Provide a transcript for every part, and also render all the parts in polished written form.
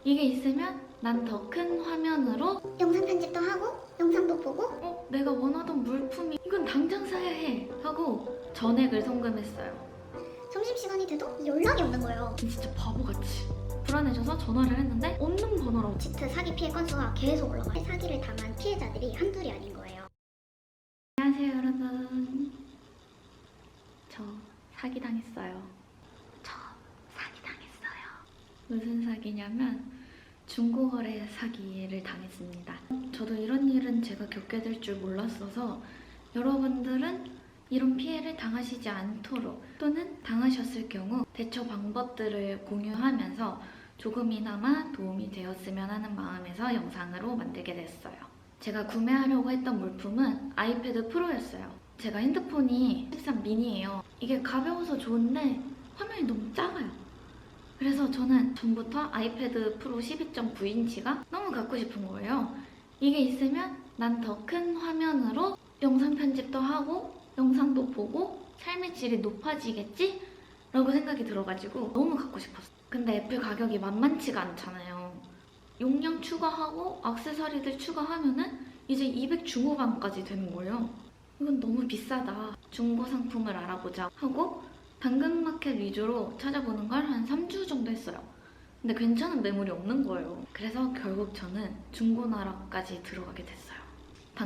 이게 있으면 난 더 큰 화면으로 영상 편집도 하고 영상도 보고 내가 원하던 물품이 이건 당장 사야 해 하고 전액을 송금했어요. 점심시간이 돼도 연락이 없는 거예요. 진짜 바보같이 불안해져서 전화를 했는데 없는 번호라고. 치트 사기 피해 건수가 계속 올라가요. 사기를 당한 피해자들이 한둘이 아닌 거예요. 안녕하세요 여러분, 저 사기당했어요. 무슨 사기냐면 중고거래 사기를 당했습니다. 저도 이런 일은 제가 겪게 될 줄 몰랐어서 여러분들은 이런 피해를 당하시지 않도록 또는 당하셨을 경우 대처 방법들을 공유하면서 조금이나마 도움이 되었으면 하는 마음에서 영상으로 만들게 됐어요. 제가 구매하려고 했던 물품은 아이패드 프로였어요. 제가 핸드폰이 13 미니예요. 이게 가벼워서 좋은데 화면이 너무 작아요. 그래서 저는 전부터 아이패드 프로 12.9인치가 너무 갖고 싶은 거예요. 이게 있으면 난 더 큰 화면으로 영상 편집도 하고 영상도 보고 삶의 질이 높아지겠지? 라고 생각이 들어가지고 너무 갖고 싶었어요. 근데 애플 가격이 만만치가 않잖아요. 용량 추가하고 액세서리들 추가하면은 이제 200 중후반까지 되는 거예요. 이건 너무 비싸다. 중고 상품을 알아보자 하고 당근마켓 위주로 찾아보는 걸 한 3주 정도 했어요. 근데 괜찮은 매물이 없는 거예요. 그래서 결국 저는 중고나라까지 들어가게 됐어요.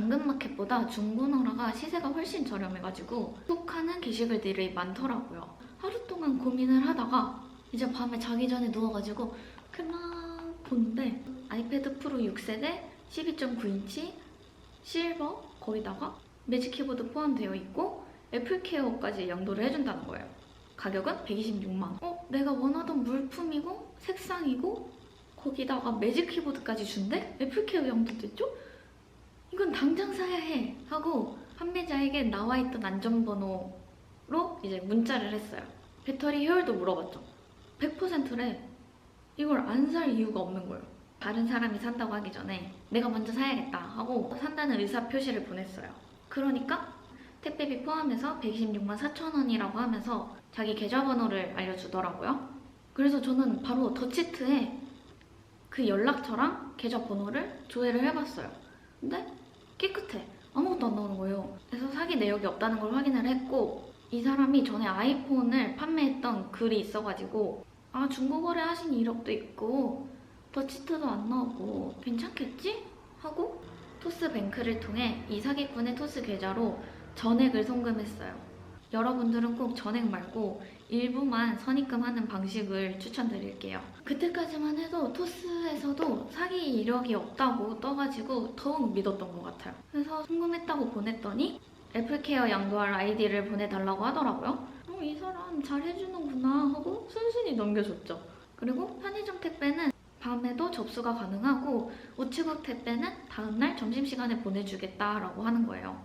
당근마켓보다 중고나라가 시세가 훨씬 저렴해가지고 톡 하는 게시글들이 많더라고요. 하루 동안 고민을 하다가 이제 밤에 자기 전에 누워가지고 그만 보는데 아이패드 프로 6세대 12.9인치 실버 거기다가 매직 키보드 포함되어 있고 애플케어까지 양도를 해준다는 거예요. 가격은 126만 원. 내가 원하던 물품이고 색상이고 거기다가 매직 키보드까지 준대? 애플케어 양도도 있죠? 이건 당장 사야 해 하고 판매자에게 나와있던 안전번호로 이제 문자를 했어요. 배터리 효율도 물어봤죠. 100%래. 이걸 안 살 이유가 없는 거예요. 다른 사람이 산다고 하기 전에 내가 먼저 사야겠다 하고 산다는 의사표시를 보냈어요. 그러니까 택배비 포함해서 126만 4천 원이라고 하면서 자기 계좌번호를 알려주더라고요. 그래서 저는 바로 더치트에 그 연락처랑 계좌번호를 조회를 해봤어요. 근데 깨끗해. 아무것도 안 나오는 거예요. 그래서 사기 내역이 없다는 걸 확인을 했고 이 사람이 전에 아이폰을 판매했던 글이 있어가지고 아 중고거래 하신 이력도 있고 더치트도 안 나오고 괜찮겠지? 하고 토스뱅크를 통해 이 사기꾼의 토스 계좌로 전액을 송금했어요. 여러분들은 꼭 전액 말고 일부만 선입금하는 방식을 추천드릴게요. 그때까지만 해도 토스에서도 사기 이력이 없다고 떠가지고 더욱 믿었던 것 같아요. 그래서 송금했다고 보냈더니 애플케어 양도할 아이디를 보내달라고 하더라고요. 이 사람 잘해주는구나 하고 순순히 넘겨줬죠. 그리고 편의점 택배는 밤에도 접수가 가능하고 우체국 택배는 다음날 점심시간에 보내주겠다라고 하는 거예요.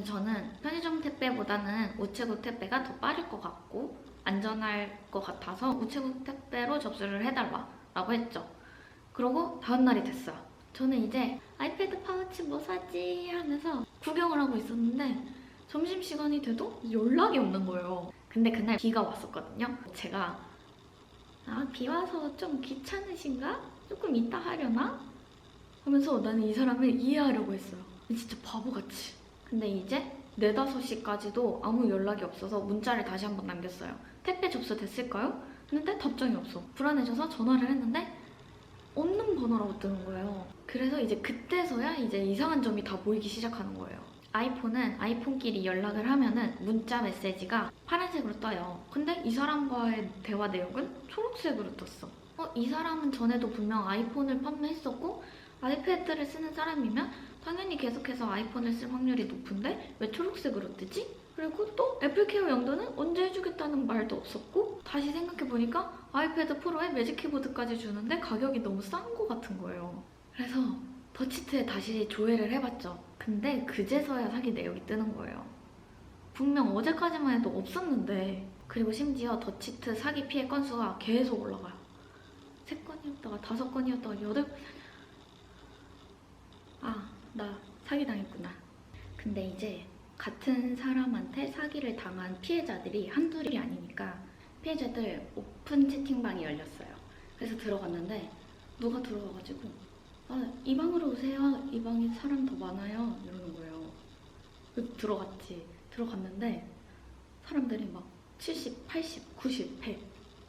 저는 편의점 택배보다는 우체국 택배가 더 빠를 것 같고 안전할 것 같아서 우체국 택배로 접수를 해달라고 했죠. 그러고 다음날이 됐어요. 저는 이제 아이패드 파우치 뭐 사지 하면서 구경을 하고 있었는데 점심시간이 돼도 연락이 없는 거예요. 근데 그날 비가 왔었거든요. 제가 비 와서 좀 귀찮으신가? 조금 이따 하려나? 하면서 나는 이 사람을 이해하려고 했어요. 진짜 바보같이. 근데 이제 4, 5시까지도 아무 연락이 없어서 문자를 다시 한번 남겼어요. 택배 접수됐을까요? 근데 답장이 없어. 불안해져서 전화를 했는데 없는 번호라고 뜨는 거예요. 그래서 이제 그때서야 이제 이상한 점이 다 보이기 시작하는 거예요. 아이폰은 아이폰끼리 연락을 하면은 문자 메시지가 파란색으로 떠요. 근데 이 사람과의 대화 내용은 초록색으로 떴어. 이 사람은 전에도 분명 아이폰을 판매했었고 아이패드를 쓰는 사람이면 당연히 계속해서 아이폰을 쓸 확률이 높은데 왜 초록색으로 뜨지? 그리고 또 애플케어 양도는 언제 해주겠다는 말도 없었고 다시 생각해보니까 아이패드 프로에 매직 키보드까지 주는데 가격이 너무 싼 것 같은 거예요. 그래서 더치트에 다시 조회를 해봤죠. 근데 그제서야 사기 내역이 뜨는 거예요. 분명 어제까지만 해도 없었는데 그리고 심지어 더치트 사기 피해 건수가 계속 올라가요. 3건이었다가 5건이었다가 8건 나 사기당했구나. 근데 이제 같은 사람한테 사기를 당한 피해자들이 한둘이 아니니까 피해자들 오픈 채팅방이 열렸어요. 그래서 들어갔는데 누가 들어와가지고 이 방으로 오세요. 이 방에 사람 더 많아요. 이러는 거예요. 들어갔는데 사람들이 막 70, 80, 90, 100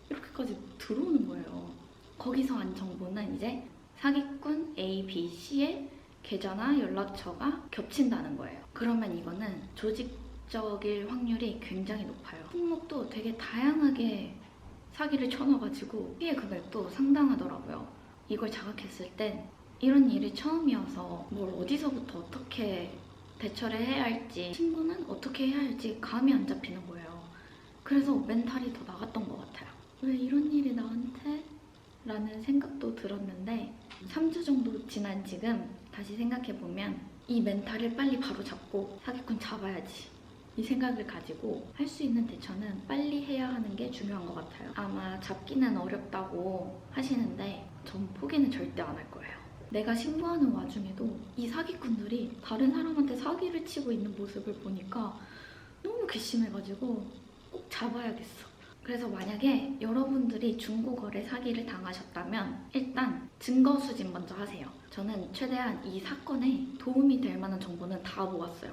이렇게까지 들어오는 거예요. 거기서 안 정보는 이제 사기꾼 A, B, C의 계좌나 연락처가 겹친다는 거예요. 그러면 이거는 조직적일 확률이 굉장히 높아요. 품목도 되게 다양하게 사기를 쳐놔가지고 피해 금액도 상당하더라고요. 이걸 자각했을 땐 이런 일이 처음이어서 뭘 어디서부터 어떻게 대처를 해야 할지, 친구는 어떻게 해야 할지 감이 안 잡히는 거예요. 그래서 멘탈이 더 나갔던 것 같아요. 왜 이런 일이 나한테? 라는 생각도 들었는데 3주 정도 지난 지금 다시 생각해보면 이 멘탈을 빨리 바로잡고 사기꾼 잡아야지 이 생각을 가지고 할 수 있는 대처는 빨리 해야 하는 게 중요한 것 같아요. 아마 잡기는 어렵다고 하시는데 전 포기는 절대 안 할 거예요. 내가 신고하는 와중에도 이 사기꾼들이 다른 사람한테 사기를 치고 있는 모습을 보니까 너무 괘씸해가지고 꼭 잡아야겠어. 그래서 만약에 여러분들이 중고거래 사기를 당하셨다면 일단 증거 수집 먼저 하세요. 저는 최대한 이 사건에 도움이 될 만한 정보는 다 모았어요.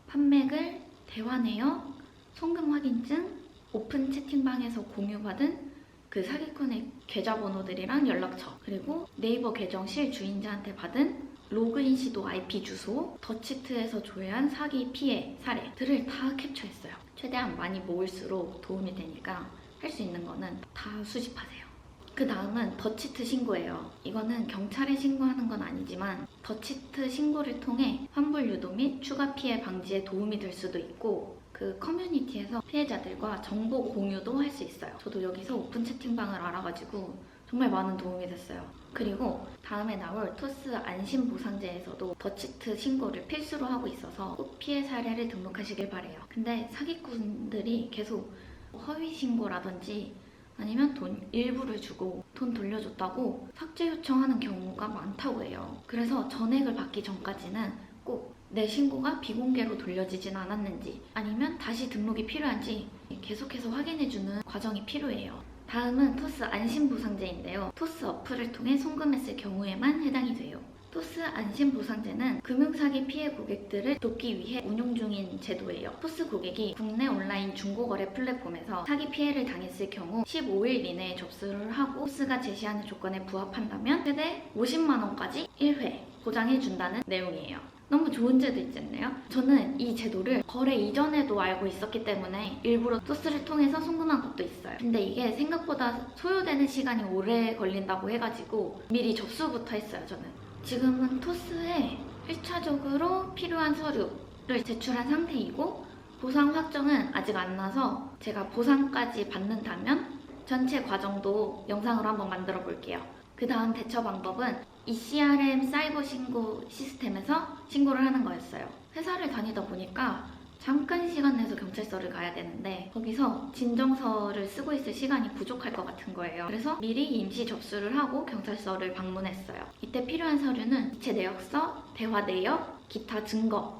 판매글, 대화 내역, 송금 확인증, 오픈 채팅방에서 공유받은 그 사기꾼의 계좌번호들이랑 연락처, 그리고 네이버 계정 실주인자한테 받은 로그인 시도 IP 주소, 더치트에서 조회한 사기 피해 사례들을 다 캡처했어요. 최대한 많이 모을수록 도움이 되니까 할 수 있는 거는 다 수집하세요. 그 다음은 더치트 신고예요. 이거는 경찰에 신고하는 건 아니지만 더치트 신고를 통해 환불 유도 및 추가 피해 방지에 도움이 될 수도 있고 그 커뮤니티에서 피해자들과 정보 공유도 할 수 있어요. 저도 여기서 오픈 채팅방을 알아가지고 정말 많은 도움이 됐어요. 그리고 다음에 나올 토스 안심보상제에서도 더치트 신고를 필수로 하고 있어서 꼭 피해 사례를 등록하시길 바래요. 근데 사기꾼들이 계속 허위 신고라든지 아니면 돈 일부를 주고 돈 돌려줬다고 삭제 요청하는 경우가 많다고 해요. 그래서 전액을 받기 전까지는 꼭 내 신고가 비공개로 돌려지진 않았는지 아니면 다시 등록이 필요한지 계속해서 확인해주는 과정이 필요해요. 다음은 토스 안심보상제인데요. 토스 어플을 통해 송금했을 경우에만 해당이 돼요. 토스 안심보상제는 금융사기 피해 고객들을 돕기 위해 운용 중인 제도예요. 토스 고객이 국내 온라인 중고거래 플랫폼에서 사기 피해를 당했을 경우 15일 이내에 접수를 하고 토스가 제시하는 조건에 부합한다면 최대 50만 원까지 1회 보장해준다는 내용이에요. 너무 좋은 제도 있지 않나요? 저는 이 제도를 거래 이전에도 알고 있었기 때문에 일부러 토스를 통해서 송금한 것도 있어요. 근데 이게 생각보다 소요되는 시간이 오래 걸린다고 해가지고 미리 접수부터 했어요, 저는. 지금은 토스에 1차적으로 필요한 서류를 제출한 상태이고 보상 확정은 아직 안 나서 제가 보상까지 받는다면 전체 과정도 영상으로 한번 만들어 볼게요. 그 다음 대처 방법은 ECRM 사이버 신고 시스템에서 신고를 하는 거였어요. 회사를 다니다 보니까 잠깐 시간 내서 경찰서를 가야 되는데 거기서 진정서를 쓰고 있을 시간이 부족할 것 같은 거예요. 그래서 미리 임시 접수를 하고 경찰서를 방문했어요. 이때 필요한 서류는 이체 내역서, 대화 내역, 기타 증거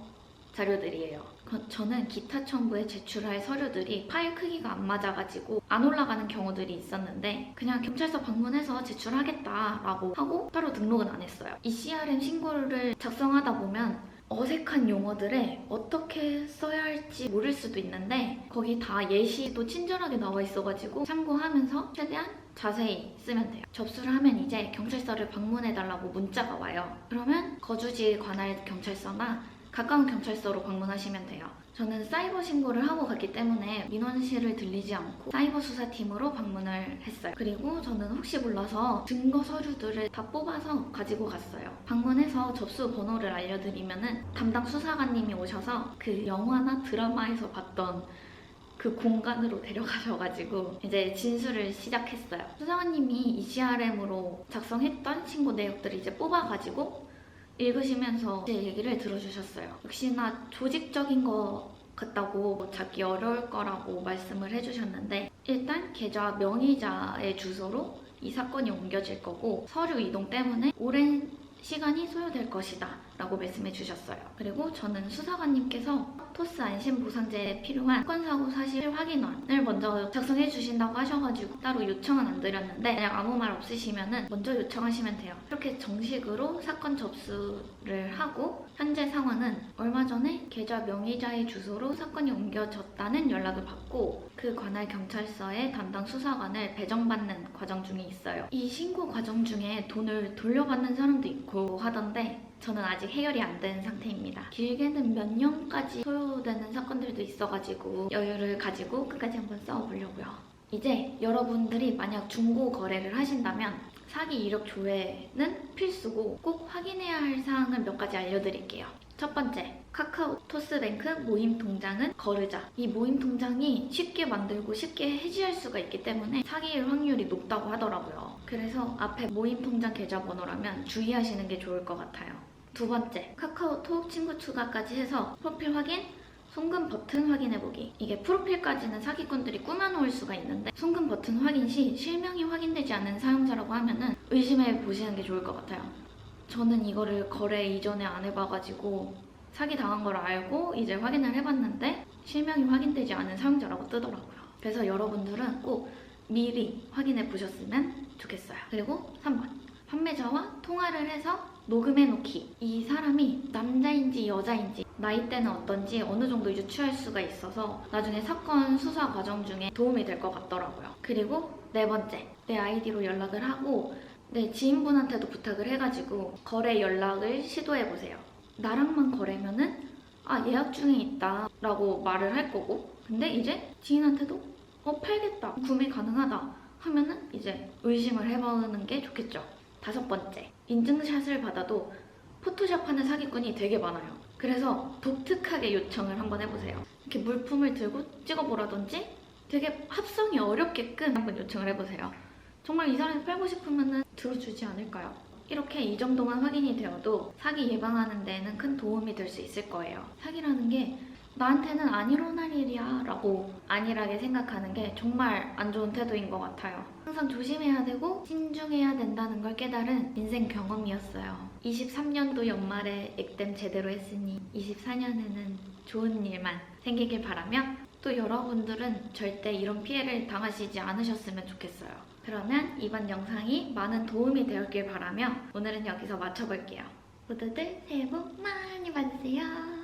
자료들이에요. 저는 기타 첨부에 제출할 서류들이 파일 크기가 안 맞아가지고 안 올라가는 경우들이 있었는데 그냥 경찰서 방문해서 제출하겠다라고 하고 따로 등록은 안 했어요. 이 CRM 신고를 작성하다 보면 어색한 용어들에 어떻게 써야 할지 모를 수도 있는데 거기 다 예시도 친절하게 나와 있어가지고 참고하면서 최대한 자세히 쓰면 돼요. 접수를 하면 이제 경찰서를 방문해달라고 문자가 와요. 그러면 거주지에 관할 경찰서나 가까운 경찰서로 방문하시면 돼요. 저는 사이버 신고를 하고 갔기 때문에 민원실을 들리지 않고 사이버 수사팀으로 방문을 했어요. 그리고 저는 혹시 몰라서 증거 서류들을 다 뽑아서 가지고 갔어요. 방문해서 접수 번호를 알려드리면은 담당 수사관님이 오셔서 그 영화나 드라마에서 봤던 그 공간으로 데려가셔가지고 이제 진술을 시작했어요. 수사관님이 ECRM으로 작성했던 신고 내역들을 이제 뽑아가지고 읽으시면서 제 얘기를 들어주셨어요. 역시나 조직적인 것 같다고 찾기 어려울 거라고 말씀을 해주셨는데 일단 계좌 명의자의 주소로 이 사건이 옮겨질 거고 서류 이동 때문에 오랜 시간이 소요될 것이다 라고 말씀해 주셨어요. 그리고 저는 수사관님께서 토스 안심보상제에 필요한 사건사고 사실 확인원을 먼저 작성해 주신다고 하셔가지고 따로 요청은 안 드렸는데 그냥 아무 말 없으시면 먼저 요청하시면 돼요. 이렇게 정식으로 사건 접수를 하고 현재 상황은 얼마 전에 계좌 명의자의 주소로 사건이 옮겨졌다는 연락을 받고 그 관할 경찰서에 담당 수사관을 배정받는 과정 중에 있어요. 이 신고 과정 중에 돈을 돌려받는 사람도 있고 하던데 저는 아직 해결이 안 된 상태입니다. 길게는 몇 년까지 소요되는 사건들도 있어가지고 여유를 가지고 끝까지 한번 싸워보려고요. 이제 여러분들이 만약 중고 거래를 하신다면 사기 이력 조회는 필수고 꼭 확인해야 할 사항을 몇 가지 알려드릴게요. 첫 번째, 카카오 토스뱅크 모임 통장은 거르자. 이 모임 통장이 쉽게 만들고 쉽게 해지할 수가 있기 때문에 사기일 확률이 높다고 하더라고요. 그래서 앞에 모임 통장 계좌번호라면 주의하시는 게 좋을 것 같아요. 두 번째, 카카오톡 친구 추가까지 해서 프로필 확인, 송금 버튼 확인해보기. 이게 프로필까지는 사기꾼들이 꾸며놓을 수가 있는데 송금 버튼 확인 시 실명이 확인되지 않은 사용자라고 하면은 의심해 보시는 게 좋을 것 같아요. 저는 이거를 거래 이전에 안 해봐가지고 사기 당한 걸 알고 이제 확인을 해봤는데 실명이 확인되지 않은 사용자라고 뜨더라고요. 그래서 여러분들은 꼭 미리 확인해 보셨으면 좋겠어요. 그리고 3번, 판매자와 통화를 해서 녹음해놓기. 이 사람이 남자인지 여자인지 나이대는 어떤지 어느 정도 유추할 수가 있어서 나중에 사건 수사 과정 중에 도움이 될 것 같더라고요. 그리고 네 번째, 내 아이디로 연락을 하고 내 지인분한테도 부탁을 해가지고 거래 연락을 시도해보세요. 나랑만 거래면은 예약 중에 있다 라고 말을 할 거고 근데 이제 지인한테도 팔겠다, 구매 가능하다 하면은 이제 의심을 해보는 게 좋겠죠. 다섯 번째, 인증샷을 받아도 포토샵 하는 사기꾼이 되게 많아요. 그래서 독특하게 요청을 한번 해보세요. 이렇게 물품을 들고 찍어보라든지 되게 합성이 어렵게끔 한번 요청을 해보세요. 정말 이 사람이 팔고 싶으면 들어주지 않을까요? 이렇게 이 정도만 확인이 되어도 사기 예방하는 데에는 큰 도움이 될 수 있을 거예요. 사기라는 게 나한테는 안 일어날 일이야 라고 안일하게 생각하는 게 정말 안 좋은 태도인 것 같아요. 항상 조심해야 되고 신중해야 된다는 걸 깨달은 인생 경험이었어요. 23년도 연말에 액땜 제대로 했으니 24년에는 좋은 일만 생기길 바라며 또 여러분들은 절대 이런 피해를 당하시지 않으셨으면 좋겠어요. 그러면 이번 영상이 많은 도움이 되었길 바라며 오늘은 여기서 마쳐볼게요. 모두들 새해 복 많이 받으세요.